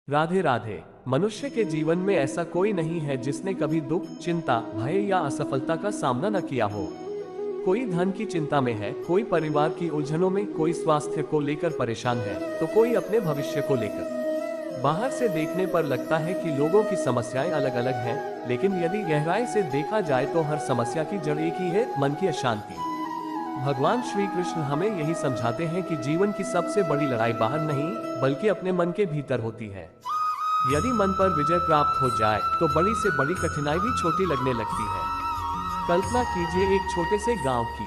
राधे राधे। मनुष्य के जीवन में ऐसा कोई नहीं है जिसने कभी दुख, चिंता, भय या असफलता का सामना न किया हो। कोई धन की चिंता में है, कोई परिवार की उलझनों में, कोई स्वास्थ्य को लेकर परेशान है, तो कोई अपने भविष्य को लेकर। बाहर से देखने पर लगता है कि लोगों की समस्याएं अलग अलग हैं, लेकिन यदि गहराई से देखा जाए तो हर समस्या की जड़ एक ही है, मन की अशांति। भगवान श्री कृष्ण हमें यही समझाते हैं कि जीवन की सबसे बड़ी लड़ाई बाहर नहीं, बल्कि अपने मन के भीतर होती है। यदि मन पर विजय प्राप्त हो जाए तो बड़ी से बड़ी कठिनाई भी छोटी लगने लगती है। कल्पना कीजिए एक छोटे से गांव की।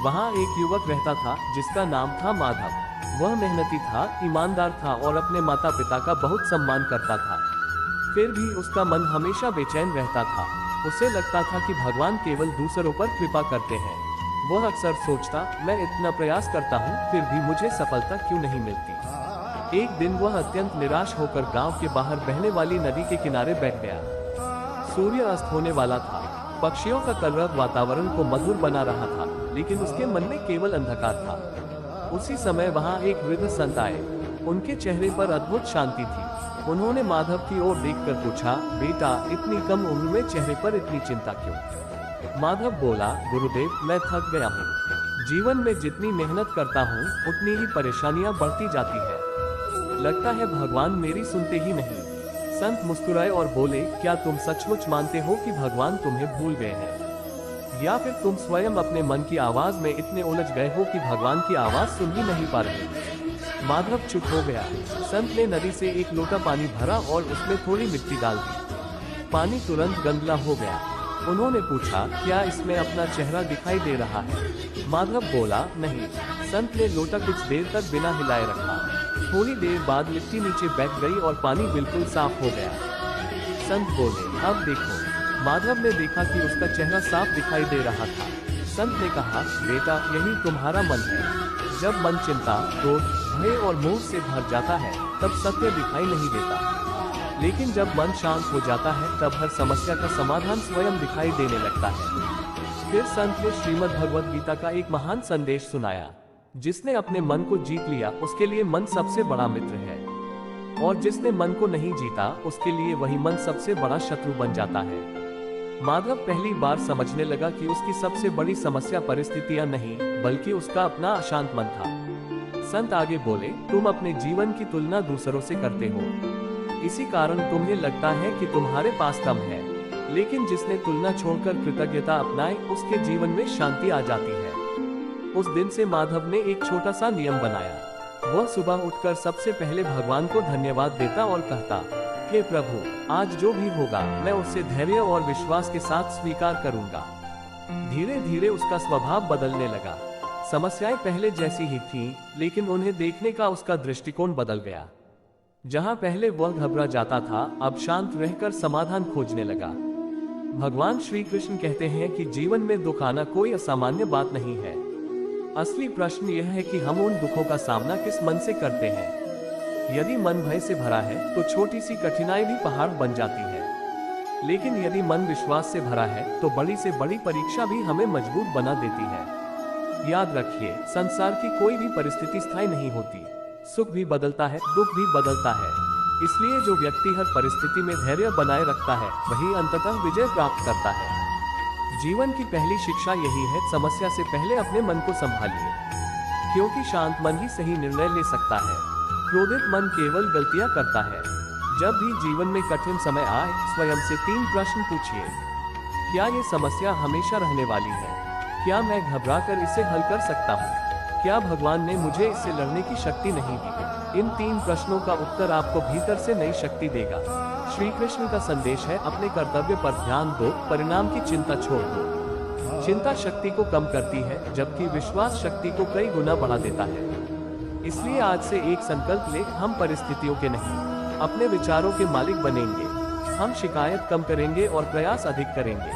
वहां एक युवक रहता था जिसका नाम था माधव। वह मेहनती था, ईमानदार था और अपने माता पिता का बहुत सम्मान करता था। फिर भी उसका मन हमेशा बेचैन रहता था। उसे लगता था कि भगवान केवल दूसरों पर कृपा करते हैं। वह अक्सर सोचता, मैं इतना प्रयास करता हूँ, फिर भी मुझे सफलता क्यों नहीं मिलती। एक दिन वह अत्यंत निराश होकर गांव के बाहर बहने वाली नदी के किनारे बैठ गया। सूर्य अस्त होने वाला था। पक्षियों का कलरव वातावरण को मधुर बना रहा था, लेकिन उसके मन में केवल अंधकार था। उसी समय वहां एक वृद्ध संत आए। उनके चेहरे पर अद्भुत शांति थी। उन्होंने माधव की ओर देखकर पूछा, बेटा, इतनी कम उम्र में चेहरे पर इतनी चिंता क्यों? माधव बोला, गुरुदेव, मैं थक गया हूँ। जीवन में जितनी मेहनत करता हूँ उतनी ही परेशानियाँ बढ़ती जाती है। लगता है भगवान मेरी सुनते ही नहीं। संत मुस्कुराए और बोले, क्या तुम सचमुच मानते हो कि भगवान तुम्हें भूल गए हैं, या फिर तुम स्वयं अपने मन की आवाज में इतने उलझ गए हो कि भगवान की आवाज सुन ही नहीं पा रहे? माधव चुप हो गया। संत ने नदी से एक लोटा पानी भरा और उसमें थोड़ी मिट्टी डाल दी। पानी तुरंत गंदला हो गया। उन्होंने पूछा, क्या इसमें अपना चेहरा दिखाई दे रहा है? माधव बोला, नहीं। संत ने लोटा कुछ देर तक बिना हिलाए रखा। थोड़ी देर बाद मिट्टी नीचे बैठ गई और पानी बिल्कुल साफ हो गया। संत बोले, अब देखो। माधव ने देखा कि उसका चेहरा साफ दिखाई दे रहा था। संत ने कहा, बेटा, यही तुम्हारा मन है। जब मन चिंता, क्रोध, भय और मोह से भर जाता है तब सत्य दिखाई नहीं देता, लेकिन जब मन शांत हो जाता है तब हर समस्या का समाधान स्वयं दिखाई देने लगता है। फिर संत ने श्रीमद् भगवद गीता का एक महान संदेश सुनाया, जिसने अपने मन को जीत लिया उसके लिए मन सबसे बड़ा मित्र है, और जिसने मन को नहीं जीता उसके लिए वही मन सबसे बड़ा शत्रु बन जाता है। माधव पहली बार समझने लगा कि उसकी सबसे बड़ी समस्या परिस्थितियां नहीं, बल्कि उसका अपना अशांत मन था। संत आगे बोले, तुम अपने जीवन की तुलना दूसरों से करते हो, इसी कारण तुम्हें लगता है कि तुम्हारे पास कम है, लेकिन जिसने तुलना छोड़कर कृतज्ञता अपनाई उसके जीवन में शांति आ जाती है। उस दिन से माधव ने एक छोटा सा नियम बनाया। वह सुबह उठकर सबसे पहले भगवान को धन्यवाद देता और कहता, हे प्रभु, आज जो भी होगा मैं उसे धैर्य और विश्वास के साथ स्वीकार करूंगा। धीरे धीरे उसका स्वभाव बदलने लगा। समस्याएं पहले जैसी ही थीं, लेकिन उन्हें देखने का उसका दृष्टिकोण बदल गया। जहां पहले वह घबरा जाता था, अब शांत रहकर समाधान खोजने लगा। भगवान श्री कृष्ण कहते हैं कि जीवन में दुख आना कोई असामान्य बात नहीं है। असली प्रश्न यह है कि हम उन दुखों का सामना किस मन से करते हैं। यदि मन भय से भरा है तो छोटी सी कठिनाई भी पहाड़ बन जाती है, लेकिन यदि मन विश्वास से भरा है तो बड़ी से बड़ी परीक्षा भी हमें मजबूत बना देती है। याद रखिए, संसार की कोई भी परिस्थिति स्थायी नहीं होती। सुख भी बदलता है, दुख भी बदलता है। इसलिए जो व्यक्ति हर परिस्थिति में धैर्य बनाए रखता है वही अंततः विजय प्राप्त करता है। जीवन की पहली शिक्षा यही है, समस्या से पहले अपने मन को संभालिए, क्योंकि शांत मन ही सही निर्णय ले सकता है। क्रोधित मन केवल गलतियां करता है। जब भी जीवन में कठिन समय आए, स्वयं से 3 प्रश्न पूछिए। क्या ये समस्या हमेशा रहने वाली है? क्या मैं घबराकर इसे हल कर सकता हूँ? क्या भगवान ने मुझे इससे लड़ने की शक्ति नहीं दी? इन 3 प्रश्नों का उत्तर आपको भीतर से नई शक्ति देगा। श्री कृष्ण का संदेश है, अपने कर्तव्य पर ध्यान दो, परिणाम की चिंता छोड़ दो। चिंता शक्ति को कम करती है, जबकि विश्वास शक्ति को कई गुना बढ़ा देता है। इसलिए आज से एक संकल्प ले, हम परिस्थितियों के नहीं, अपने विचारों के मालिक बनेंगे। हम शिकायत कम करेंगे और प्रयास अधिक करेंगे।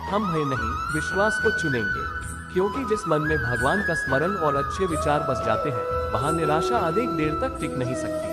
हम भय नहीं, विश्वास को चुनेंगे, क्योंकि जिस मन में भगवान का स्मरण और अच्छे विचार बस जाते हैं, वहां निराशा अधिक देर तक टिक नहीं सकती।